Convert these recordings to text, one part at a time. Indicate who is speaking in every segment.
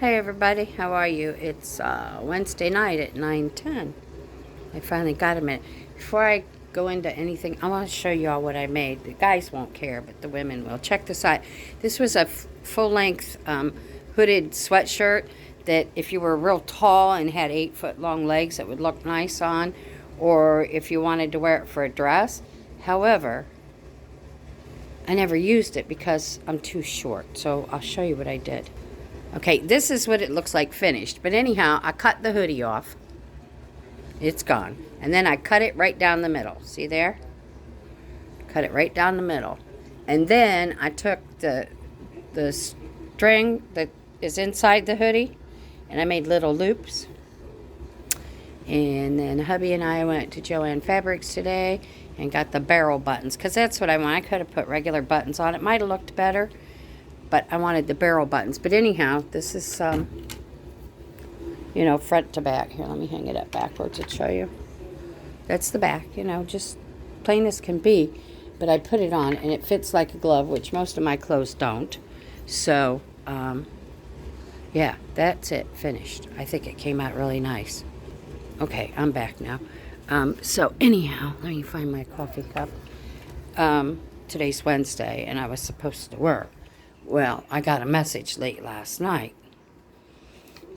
Speaker 1: Hey everybody, how are you? It's Wednesday night at 9:10. I finally got a minute. Before I go into anything, I want to show you all what I made. The guys won't care, but the women will. Check this out. This was a full-length hooded sweatshirt that if you were real tall and had 8-foot long legs, it would look nice on, or if you wanted to wear it for a dress. However, I never used it because I'm too short, so I'll show you what I did. Okay, this is what it looks like finished. But anyhow, I cut the hoodie off. It's gone. And then I cut it right down the middle. See there? Cut it right down the middle. And then I took the string that is inside the hoodie and I made little loops. And then hubby and I went to Joann Fabrics today and got the barrel buttons because that's what I want. I could have put regular buttons on. It might have looked better, but I wanted the barrel buttons. But anyhow, this is, front to back. Here, let me hang it up backwards to show you. That's the back, just plain as can be. But I put it on, and it fits like a glove, which most of my clothes don't. So, yeah, that's it, finished. I think it came out really nice. Okay, I'm back now. So anyhow, let me find my coffee cup. Today's Wednesday, and I was supposed to work. Well, I got a message late last night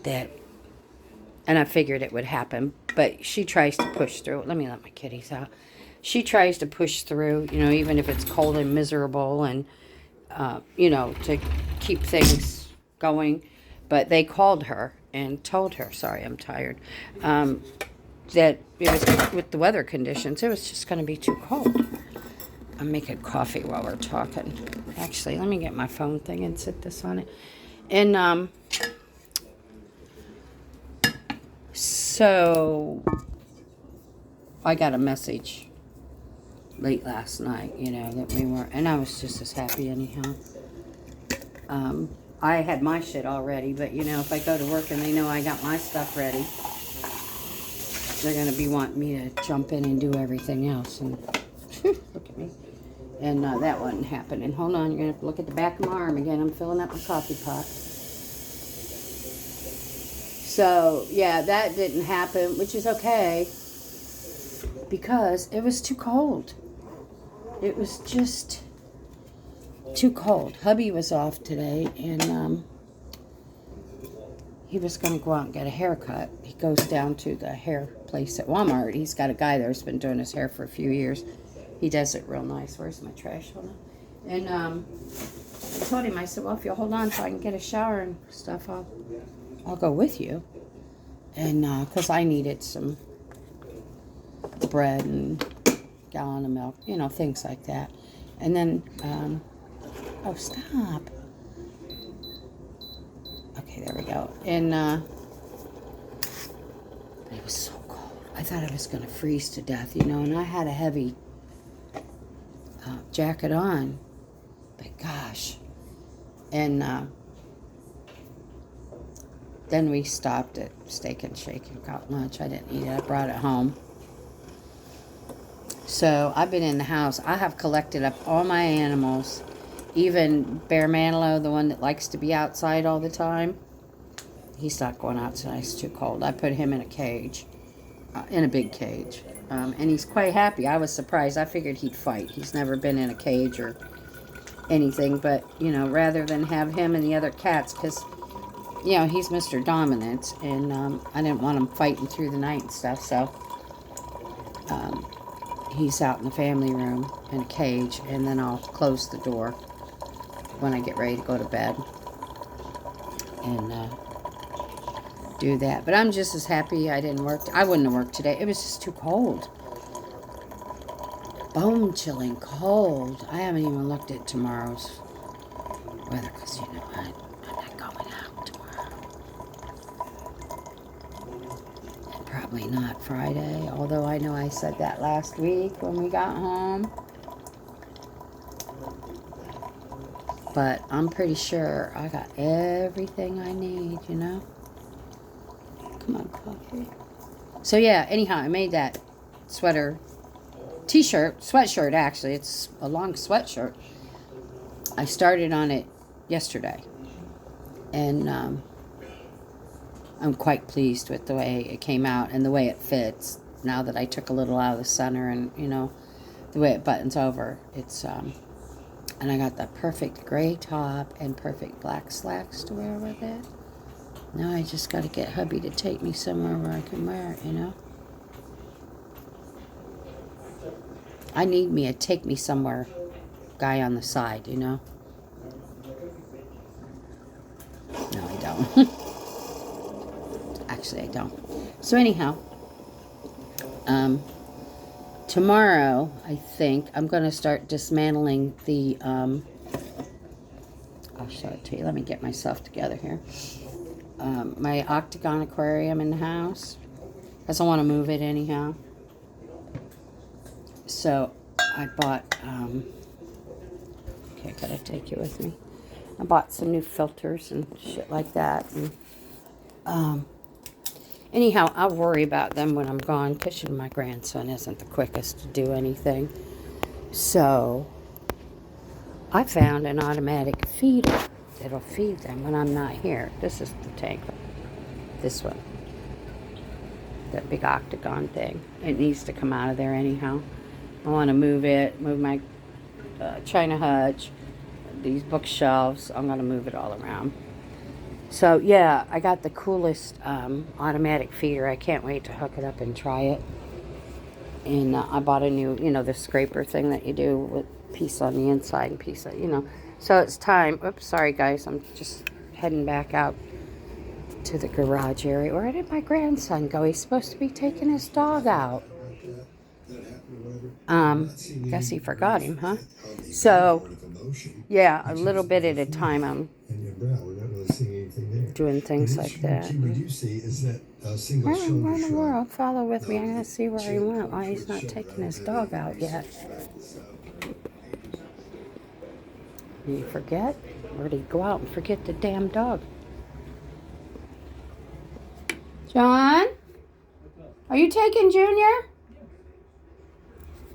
Speaker 1: and I figured it would happen, but she tries to push through. Let me let my kitties out. She tries to push through, even if it's cold and miserable and, to keep things going. But they called her and told her, sorry, I'm tired, that it was with the weather conditions, it was just going to be too cold. I'm making coffee while we're talking. Actually, let me get my phone thing and sit this on it. And, so I got a message late last night, that we weren't, and I was just as happy anyhow. I had my shit all ready, but, if I go to work and they know I got my stuff ready, they're going to be wanting me to jump in and do everything else. And look at me. And that wasn't happening. Hold on, you're going to have to look at the back of my arm again. I'm filling up my coffee pot. So, yeah, that didn't happen, which is okay. Because it was too cold. It was just too cold. Hubby was off today, and he was going to go out and get a haircut. He goes down to the hair place at Walmart. He's got a guy there who's been doing his hair for a few years. He does it real nice. Where's my trash? Hold on. And I told him, I said, well, if you'll hold on so I can get a shower and stuff, I'll go with you. And because I needed some bread and a gallon of milk, things like that. And then, oh, stop. Okay, there we go. And it was so cold. I thought I was going to freeze to death, and I had a heavy jacket on, but gosh. And then we stopped at Steak and Shake and got lunch. I didn't eat it. I brought it home. So I've been in the house. I have collected up all my animals, even Bear Manilow, the one that likes to be outside all the time. He's not going outside. It's too cold. I put him in a cage, in a big cage. And he's quite happy. I was surprised. I figured he'd fight. He's never been in a cage or anything. But, rather than have him and the other cats, because, he's Mr. Dominant. And I didn't want him fighting through the night and stuff. So he's out in the family room in a cage. And then I'll close the door when I get ready to go to bed. And do that. But I'm just as happy I didn't work. I wouldn't have worked today. It was just too cold. Bone chilling cold. I haven't even looked at tomorrow's weather because, I'm not going out tomorrow. And probably not Friday. Although I know I said that last week when we got home. But I'm pretty sure I got everything I need, Come on, coffee. So, yeah, anyhow, I made that sweatshirt, actually. It's a long sweatshirt. I started on it yesterday. And I'm quite pleased with the way it came out and the way it fits. Now that I took a little out of the center and, you know, the way it buttons over. It's, and I got the perfect gray top and perfect black slacks to wear with it. Now I just got to get hubby to take me somewhere where I can wear it, you know. I need me a take me somewhere guy on the side, you know. No, I don't. Actually, I don't. So anyhow, tomorrow, I think, I'm going to start dismantling the, I'll show it to you. Let me get myself together here. My octagon aquarium in the house. I don't want to move it anyhow. So, I bought, okay, gotta take you with me. I bought some new filters and shit like that. And, anyhow, I'll worry about them when I'm gone, because my grandson isn't the quickest to do anything. So, I found an automatic feeder that'll feed them when I'm not here. This is the tank. This one. That big octagon thing. It needs to come out of there anyhow. I want to move it, move my china hutch, these bookshelves. I'm going to move it all around. So, yeah, I got the coolest automatic feeder. I can't wait to hook it up and try it. And I bought a new, you know, the scraper thing that you do with piece on the inside and piece, you know. So it's time. Oops, sorry, guys. I'm just heading back out to the garage area. Where did my grandson go? He's supposed to be taking his dog out. Guess he forgot him, huh? So, yeah, a little bit at a time I'm doing things like that. Where in the world? Follow with me. I gotta see where he went. Why he's not taking his dog out yet. Did he forget? Or did he go out and forget the damn dog? John? Are you taking Junior?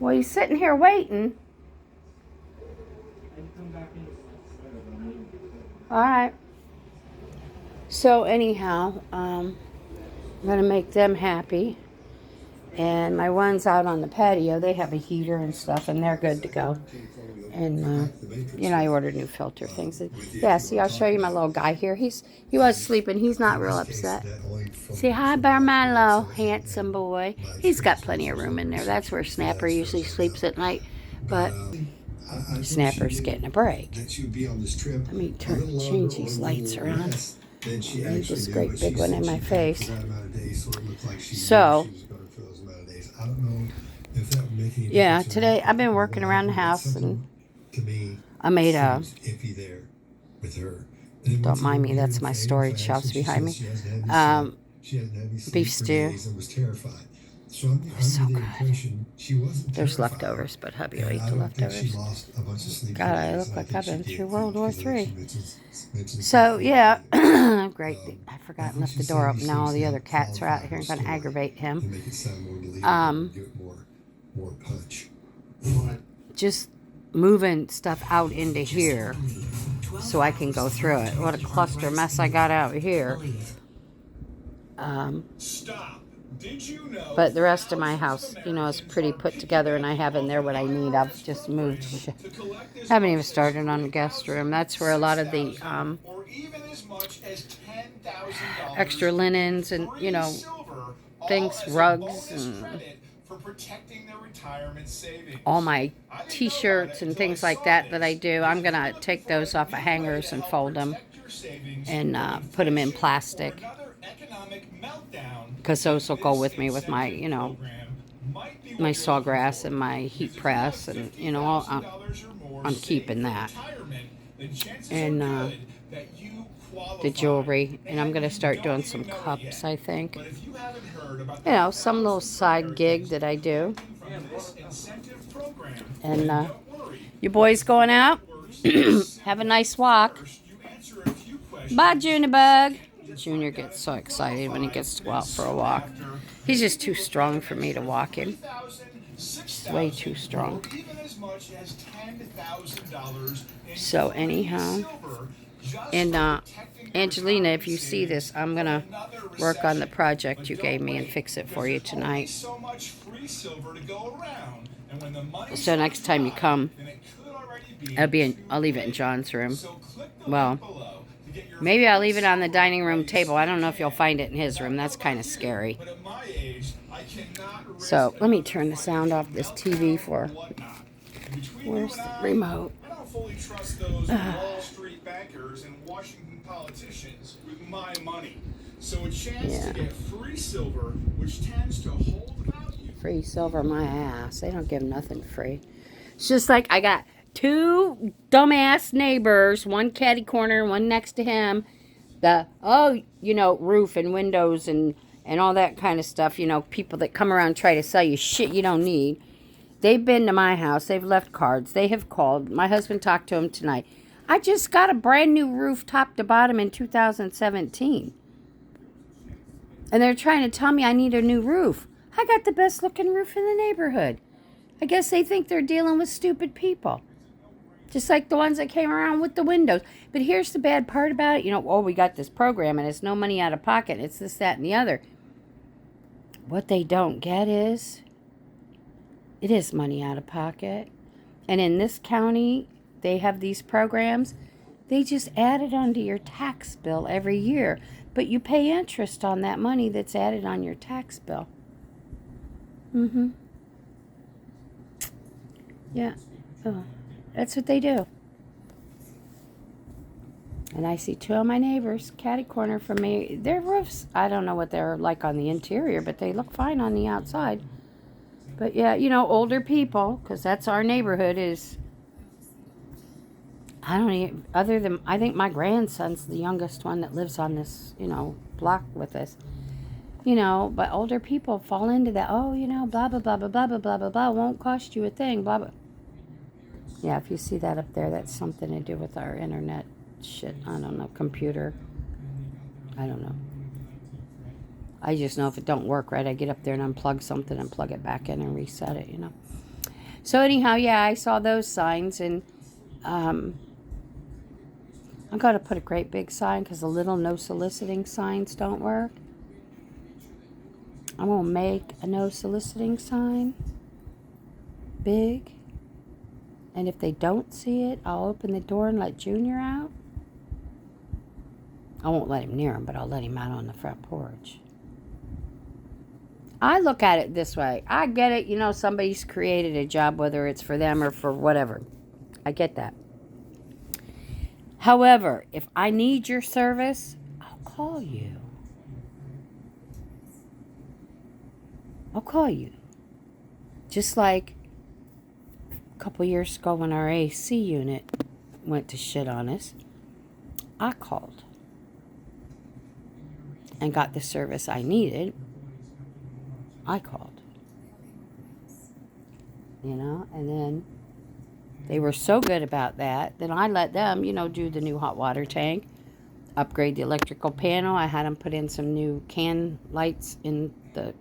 Speaker 1: Well, he's sitting here waiting. Alright. So, anyhow, I'm going to make them happy. And my ones out on the patio, they have a heater and stuff, and they're good to go. And, you know, I ordered new filter things. Yeah, see, I'll show you my little guy here. He was sleeping. He's not real upset. Say hi, Barmilo, handsome boy. He's got plenty of room in there. That's where Snapper usually sleeps at night. But Snapper's getting a break. Let me change these lights around. I need this great big one in my face. So, yeah, today I've been working around the house and I made a, don't mind me, that's my storage shelves behind me, beef stew. They're so good. There's leftovers, but hubby will eat the leftovers. God, I look like I've been through World War III. So, yeah, great. I forgot and left the door open. Now all the other cats are out here and going to aggravate him. Just moving stuff out into here so I can go through it. What a cluster mess I got out here. But the rest of my house, you know, is pretty put together, and I have in there what I need. I've just moved. Haven't even started on the guest room. That's where a lot of the extra linens and, you know, things, rugs, and all my t-shirts and things like that I do. I'm going to take those off of hangers and fold them and put them in plastic, because those will go with me with my, you know, my sawgrass and my heat press, and, you know, I'm keeping that. And the jewelry, and I'm going to start doing some cups, I think. You know, some little side gig that I do. And you boys going out? Have a nice walk. Bye, Junibug. Junior gets so excited when he gets to go out for a walk. He's just too strong for me to walk him. He's way too strong. So anyhow, And Angelina, if you see this, I'm going to work on the project you gave me and fix it for you tonight. So next time you come, I'll leave it in John's room. Well, maybe I'll leave it on the dining room table. I don't know if you'll find it in his room. That's kind of scary. So let me turn the sound off this TV for. Where's the remote?
Speaker 2: I don't fully trust those Wall Street bankers and Washington politicians with my money. So a chance to get free silver, which tends to hold value.
Speaker 1: Free silver, my ass. They don't give nothing free. It's just like I got two dumbass neighbors, one catty corner, one next to him. Roof and windows and all that kind of stuff. People that come around and try to sell you shit you don't need. They've been to my house. They've left cards. They have called. My husband talked to them tonight. I just got a brand new roof top to bottom in 2017. And they're trying to tell me I need a new roof. I got the best looking roof in the neighborhood. I guess they think they're dealing with stupid people. Just like the ones that came around with the windows. But here's the bad part about it. We got this program and it's no money out of pocket. It's this, that, and the other. What they don't get is it is money out of pocket. And in this county, they have these programs. They just add it onto your tax bill every year. But you pay interest on that money that's added on your tax bill. Yeah. Oh, that's what they do. And I see two of my neighbors, catty corner from me. Their roofs, I don't know what they're like on the interior, but they look fine on the outside. But yeah, older people, because that's our neighborhood, is, I think my grandson's the youngest one that lives on this, block with us. But older people fall into that, blah, blah, blah, blah, blah, blah, blah, blah, blah, won't cost you a thing, blah, blah. Yeah, if you see that up there, that's something to do with our internet shit. I don't know, computer. I don't know. I just know if it don't work right, I get up there and unplug something and plug it back in and reset it, So anyhow, yeah, I saw those signs, and I'm going to put a great big sign because the little no soliciting signs don't work. I'm going to make a no soliciting sign big. And if they don't see it, I'll open the door and let Junior out. I won't let him near him, but I'll let him out on the front porch. I look at it this way. I get it, somebody's created a job, whether it's for them or for whatever. I get that. However, if I need your service, I'll call you. I'll call you. Just like a couple years ago when our AC unit went to shit on us, I called and got the service I needed. I called. And then they were so good about that. Then I let them, do the new hot water tank, upgrade the electrical panel. I had them put in some new can lights in the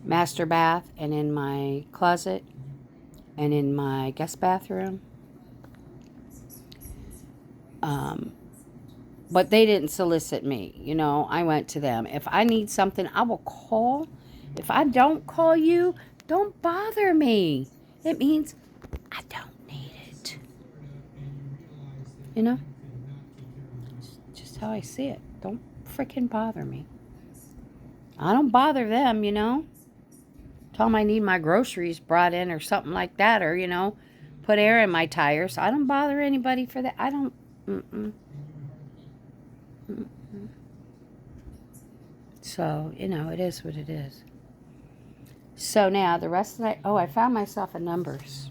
Speaker 1: master bath and in my closet and in my guest bathroom. But they didn't solicit me. I went to them. If I need something, I will call. If I don't call you, don't bother me. It means I don't need it. Just how I see it. Don't freaking bother me. I don't bother them, Tell them I need my groceries brought in or something like that, or, put air in my tires. I don't bother anybody for that. I don't, So, it is what it is. So now the rest of the night, I found myself a numbers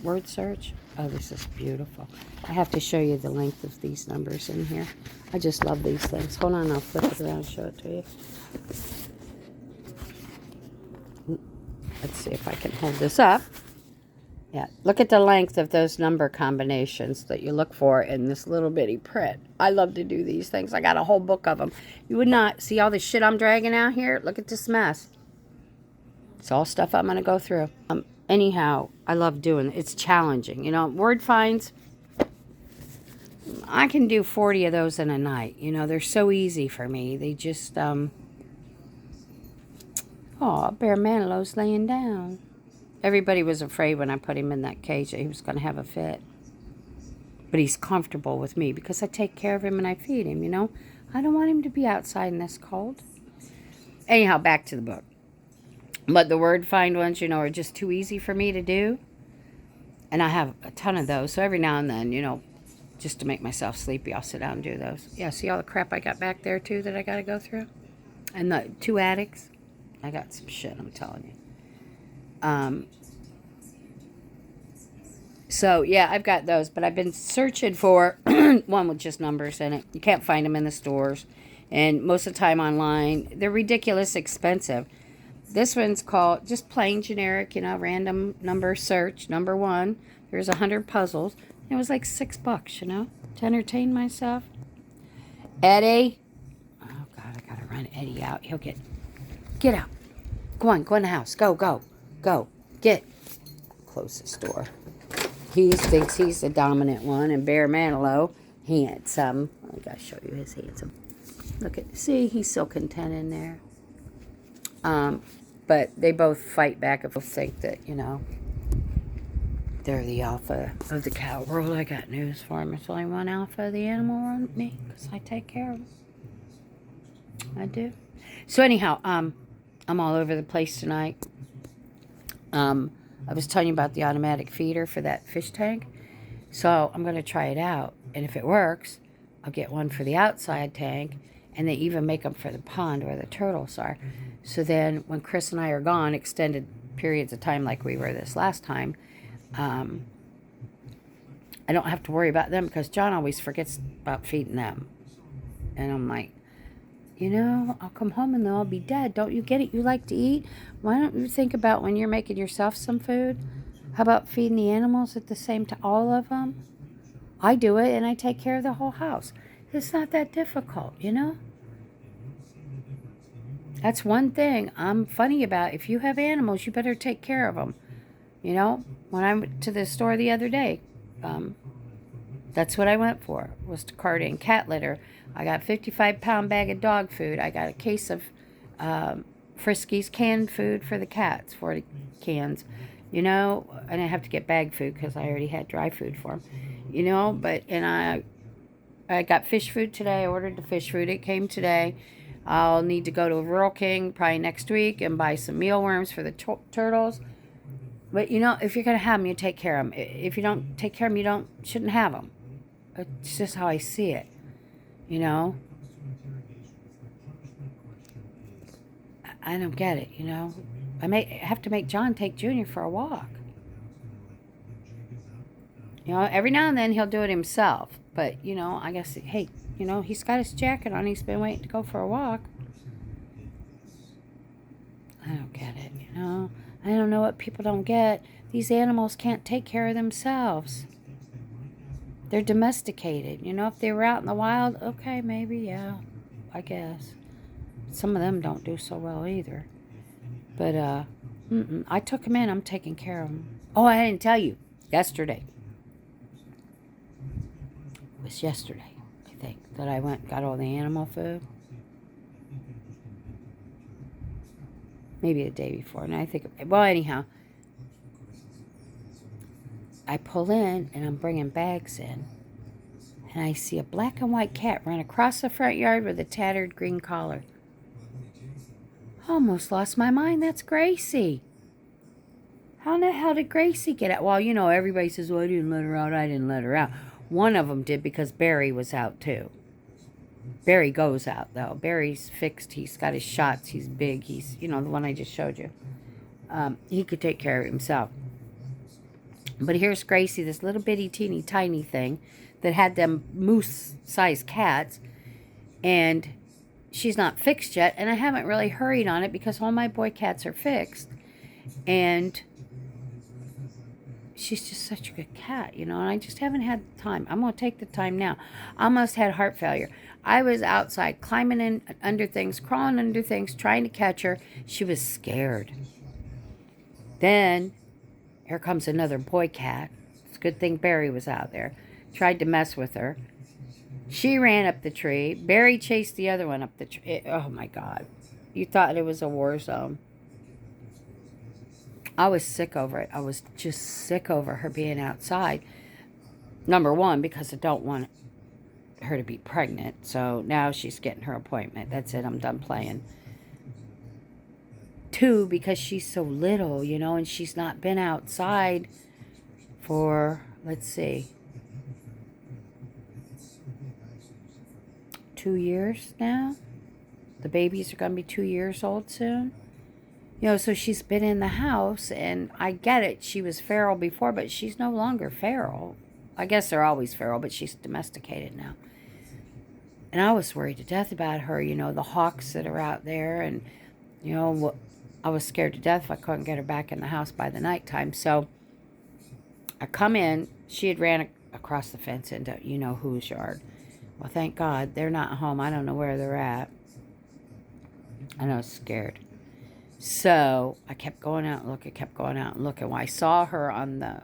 Speaker 1: word search. Oh, this is beautiful. I have to show you the length of these numbers in here. I just love these things. Hold on, I'll flip it around and show it to you. Let's see if I can hold this up. Yeah, look at the length of those number combinations that you look for in this little bitty print. I love to do these things. I got a whole book of them. You would not see all the shit I'm dragging out here? Look at this mess. It's all stuff I'm going to go through. Anyhow, I love doing it. It's challenging. Word finds, I can do 40 of those in a night. You know, they're so easy for me. They just, oh, Bear Manilow's laying down. Everybody was afraid when I put him in that cage that he was going to have a fit. But he's comfortable with me because I take care of him and I feed him, you know. I don't want him to be outside in this cold. Anyhow, back to the book. But the word find ones, you know, are just too easy for me to do. And I have a ton of those. So every now and then, you know, just to make myself sleepy, I'll sit down and do those. Yeah, see all the crap I got back there, too, that I got to go through? And the 2 attics. I got some shit, I'm telling you. So, yeah, I've got those. But I've been searching for one with just numbers in it. You can't find them in the stores. And most of the time online, they're ridiculous expensive. This one's called just plain generic, you know, random number search, number 1. There's 100 puzzles. It was like $6, you know, to entertain myself. Eddie. Oh, God, I got to run Eddie out. He'll get out. Go on, go in the house. Go. Get. Close this door. He thinks he's the dominant one, and Bear Manilow, handsome. I got to show you his handsome. Look at, see, he's so content in there. But they both fight back and think that, you know, they're the alpha of the cow world. I got news for them. There's only one alpha of the animal world, me, because I take care of them. I do. So anyhow, I'm all over the place tonight. I was telling you about the automatic feeder for that fish tank. So I'm going to try it out. And if it works, I'll get one for the outside tank. And they even make them for the pond where the turtles are. So then when Chris and I are gone, extended periods of time like we were this last time, I don't have to worry about them because John always forgets about feeding them. And I'm like, you know, I'll come home and they'll all be dead. Don't you get it? You like to eat? Why don't you think about when you're making yourself some food? How about feeding the animals at the same time, all of them? I do it and I take care of the whole house. It's not that difficult, you know? That's one thing I'm funny about. If you have animals, you better take care of them. You know, when I went to the store the other day, that's what I went for, was to cart in cat litter. I got a 55-pound bag of dog food. I got a case of Friskies canned food for the cats, 40 cans. You know, and I have to get bag food because I already had dry food for them. You know, but, and I got fish food today. I ordered the fish food. It came today. I'll need to go to Rural King probably next week and buy some mealworms for the turtles. But, you know, if you're going to have them, you take care of them. If you don't take care of them, shouldn't have them. It's just how I see it, you know. I don't get it, you know. I may have to make John take Junior for a walk. You know, every now and then he'll do it himself. But, you know, I guess, hey, you know, he's got his jacket on. He's been waiting to go for a walk. I don't get it, you know. I don't know what people don't get. These animals can't take care of themselves. They're domesticated. You know, if they were out in the wild, okay, maybe, yeah, I guess. Some of them don't do so well either. But, I took them in. I'm taking care of them. Oh, I didn't tell you. Yesterday. It was yesterday, I think, that I went and got all the animal food. Maybe the day before. And I think, well, anyhow, I pull in and I'm bringing bags in. And I see a black and white cat run across the front yard with a tattered green collar. Almost lost my mind. That's Gracie. How in the hell did Gracie get out? Well, you know, everybody says, well, I didn't let her out. I didn't let her out. One of them did because Barry was out too. Barry goes out, though. Barry's fixed. He's got his shots. He's big. He's, you know, the one I just showed you. He could take care of himself. But here's Gracie, this little bitty, teeny, tiny thing that had them moose-sized cats. And she's not fixed yet. And I haven't really hurried on it because all my boy cats are fixed. And she's just such a good cat, you know. And I just haven't had the time. I'm going to take the time now. I almost had heart failure. I was outside climbing in under things, crawling under things, trying to catch her. She was scared. Then, here comes another boy cat. It's a good thing Barry was out there. Tried to mess with her. She ran up the tree. Barry chased the other one up the tree. Oh my God. You thought it was a war zone. I was sick over it. I was just sick over her being outside. Number one, because I don't want her to be pregnant. So now she's getting her appointment. That's it. I'm done playing. Two, because she's so little, you know, and she's not been outside for, let's see, 2 years now. The babies are going to be 2 years old soon. You know, so she's been in the house, and I get it. She was feral before, but she's no longer feral. I guess they're always feral, but she's domesticated now. And I was worried to death about her, you know, the hawks that are out there, and, you know, I was scared to death if I couldn't get her back in the house by the nighttime. So I come in. She had ran across the fence into you-know-whose yard. Well, thank God they're not home. I don't know where they're at. And I was scared. So I kept going out and looking, kept going out and looking. Well, I saw her on the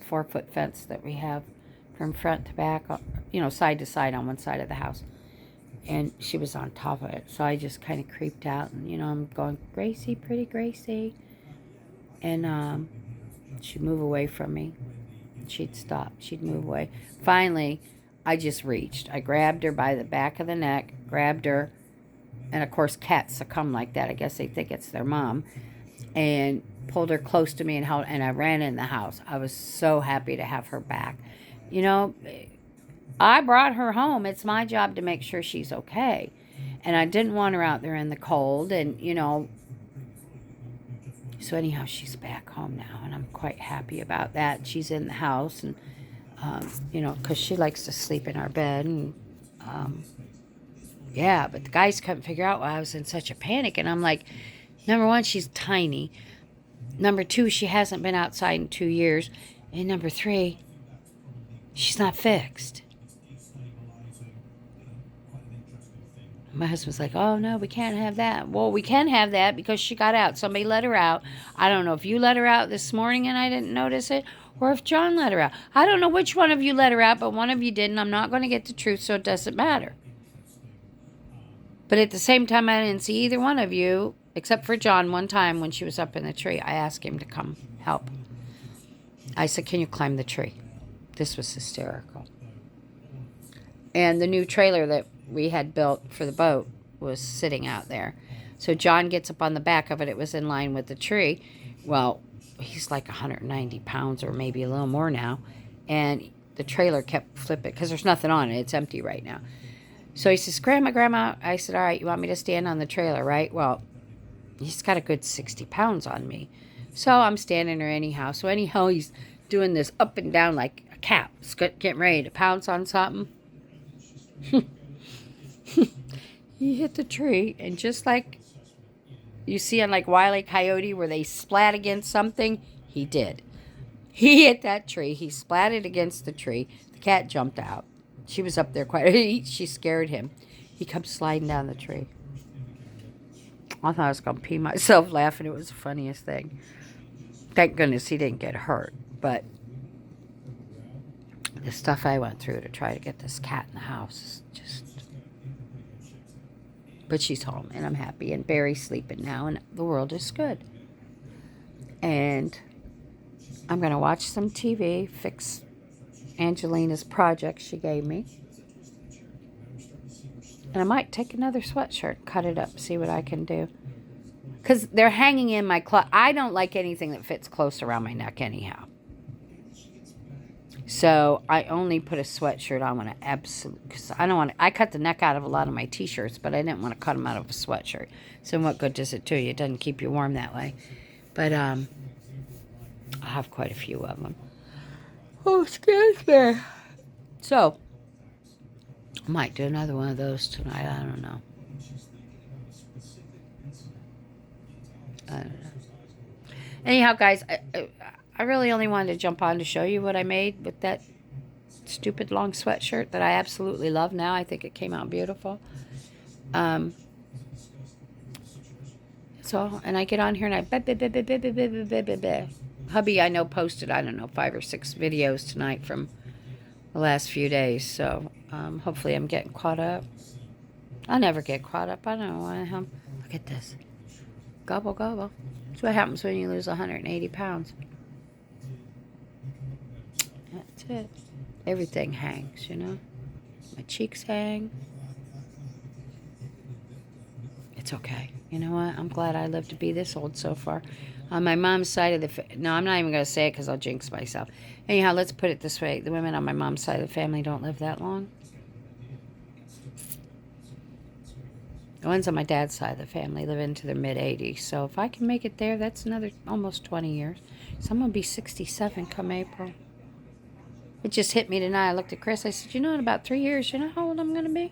Speaker 1: 4-foot fence that we have from front to back, you know, side to side on one side of the house. And she was on top of it. So I just kind of creeped out. And, you know, I'm going, Gracie, pretty Gracie. And she'd move away from me. She'd stop. She'd move away. Finally, I just reached. I grabbed her by the back of the neck, grabbed her. And, of course, cats succumb like that. I guess they think it's their mom. And pulled her close to me and held, and I ran in the house. I was so happy to have her back. You know, I brought her home. It's my job to make sure she's okay. And I didn't want her out there in the cold. And, you know, so anyhow, she's back home now. And I'm quite happy about that. She's in the house. And, you know, because she likes to sleep in our bed. And, yeah, but the guys couldn't figure out why I was in such a panic. And I'm like, number one, she's tiny. Number two, she hasn't been outside in 2 years. And number three, she's not fixed. My husband's like, oh, no, we can't have that. Well, we can have that because she got out. Somebody let her out. I don't know if you let her out this morning and I didn't notice it, or if John let her out. I don't know which one of you let her out, but one of you didn't. I'm not going to get the truth, so it doesn't matter. But at the same time, I didn't see either one of you, except for John. One time when she was up in the tree, I asked him to come help. I said, can you climb the tree? This was hysterical. And the new trailer that we had built for the boat was sitting out there. So John gets up on the back of it. It was in line with the tree. Well, he's like 190 pounds or maybe a little more now. And the trailer kept flipping because there's nothing on it. It's empty right now. So he says, Grandma. I said, all right, you want me to stand on the trailer, right? Well, he's got a good 60 pounds on me. So I'm standing there anyhow. So anyhow, he's doing this up and down like a cat. He's getting ready to pounce on something. He hit the tree, and just like you see on like Wile E. Coyote where they splat against something, he did. He hit that tree. He splatted against the tree. The cat jumped out. She was up there she scared him. He comes sliding down the tree. I thought I was going to pee myself laughing. It was the funniest thing. Thank goodness he didn't get hurt. But the stuff I went through to try to get this cat in the house is just... But she's home, and I'm happy. And Barry's sleeping now, and the world is good. And I'm going to watch some TV, fix Angelina's project she gave me. And I might take another sweatshirt, cut it up, see what I can do. Because they're hanging in my closet. I don't like anything that fits close around my neck anyhow. So I only put a sweatshirt on when I absolutely... Because I don't want to... I cut the neck out of a lot of my t-shirts, but I didn't want to cut them out of a sweatshirt. So what good does it do you? It doesn't keep you warm that way. But I have quite a few of them. Oh, excuse me. So, I might do another one of those tonight. I don't know. Anyhow, guys, I really only wanted to jump on to show you what I made with that stupid long sweatshirt that I absolutely love now. I think it came out beautiful. So, and I get on here and I... Hubby, I know, posted, I don't know, 5 or 6 videos tonight from the last few days. So hopefully I'm getting caught up. I never get caught up. I don't know why I am. Look at this. Gobble, gobble. That's what happens when you lose 180 pounds. That's it. Everything hangs, you know. My cheeks hang. It's okay. You know what? I'm glad I lived to be this old so far. On my mom's side of the... No, I'm not even going to say it because I'll jinx myself. Anyhow, let's put it this way. The women on my mom's side of the family don't live that long. The ones on my dad's side of the family live into their mid-80s. So if I can make it there, that's another almost 20 years. So I'm going to be 67 come April. It just hit me tonight. I looked at Chris. I said, you know, in about 3 years, you know how old I'm going to be?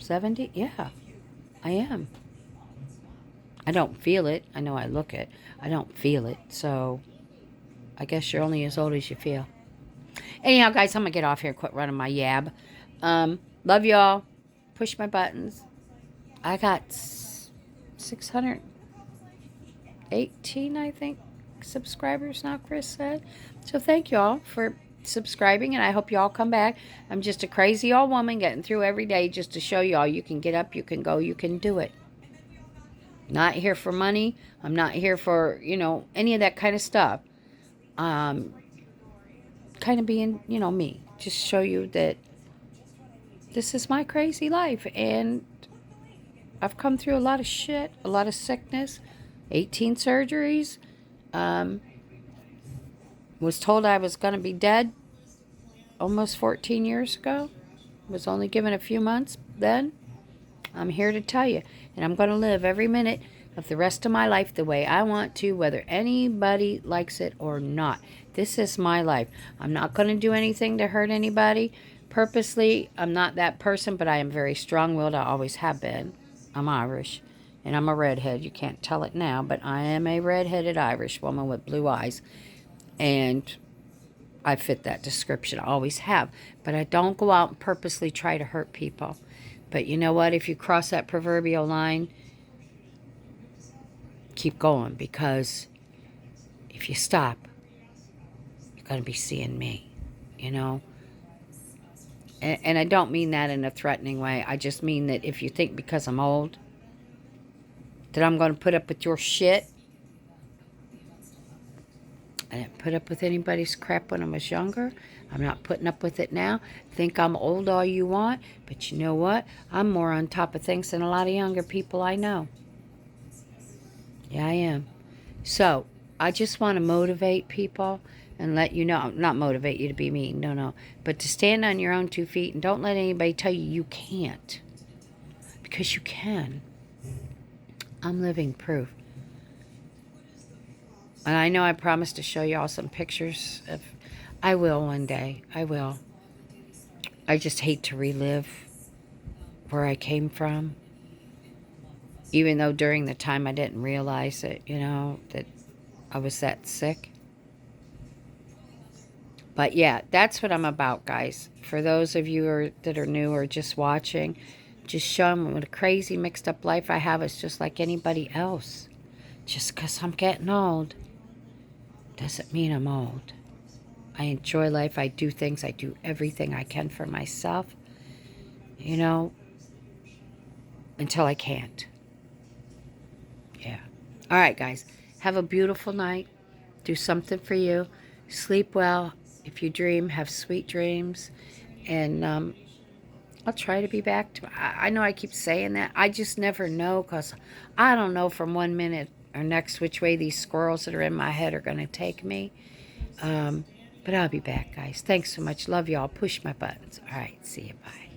Speaker 1: 70? Yeah, I am. I don't feel it. I know I look it. I don't feel it. So I guess you're only as old as you feel. Anyhow, guys, I'm going to get off here and quit running my yab. Love y'all. Push my buttons. I got 618, I think, subscribers now, Chris said. So thank y'all for subscribing, and I hope y'all come back. I'm just a crazy old woman getting through every day just to show y'all you can get up, you can go, you can do it. Not here for money. I'm not here for, you know, any of that kind of stuff. Kind of being, you know, me. Just show you that this is my crazy life, and I've come through a lot of shit, a lot of sickness, 18 surgeries. Was told I was going to be dead almost 14 years ago. Was only given a few months then. I'm here to tell you, and I'm going to live every minute of the rest of my life the way I want to, whether anybody likes it or not. This is my life. I'm not going to do anything to hurt anybody purposely. I'm not that person, but I am very strong-willed. I always have been. I'm Irish, and I'm a redhead. You can't tell it now, but I am a redheaded Irish woman with blue eyes, and I fit that description. I always have, but I don't go out and purposely try to hurt people. But you know what? If you cross that proverbial line, keep going, because if you stop, you're going to be seeing me, you know? And I don't mean that in a threatening way. I just mean that if you think because I'm old that I'm going to put up with your shit. I didn't put up with anybody's crap when I was younger. I'm not putting up with it now. Think I'm old all you want, but you know what? I'm more on top of things than a lot of younger people I know. Yeah, I am. So, I just want to motivate people and let you know, not motivate you to be mean, no, but to stand on your own 2 feet and don't let anybody tell you you can't, because you can. I'm living proof. And I know I promised to show y'all some pictures of... I will one day. I will. I just hate to relive where I came from. Even though during the time I didn't realize it, you know, that I was that sick. But yeah, that's what I'm about, guys. For those of you that are new or just watching, just show them what a crazy mixed up life I have. It's just like anybody else. Just because I'm getting old doesn't mean I'm old. I enjoy life. I do things. I do everything I can for myself. You know, until I can't. Yeah. All right, guys. Have a beautiful night. Do something for you. Sleep well. If you dream, have sweet dreams. And I'll try to be back. I know I keep saying that. I just never know, because I don't know from 1 minute or next which way these squirrels that are in my head are going to take me. But I'll be back, guys. Thanks so much. Love y'all. Push my buttons. All right. See you. Bye.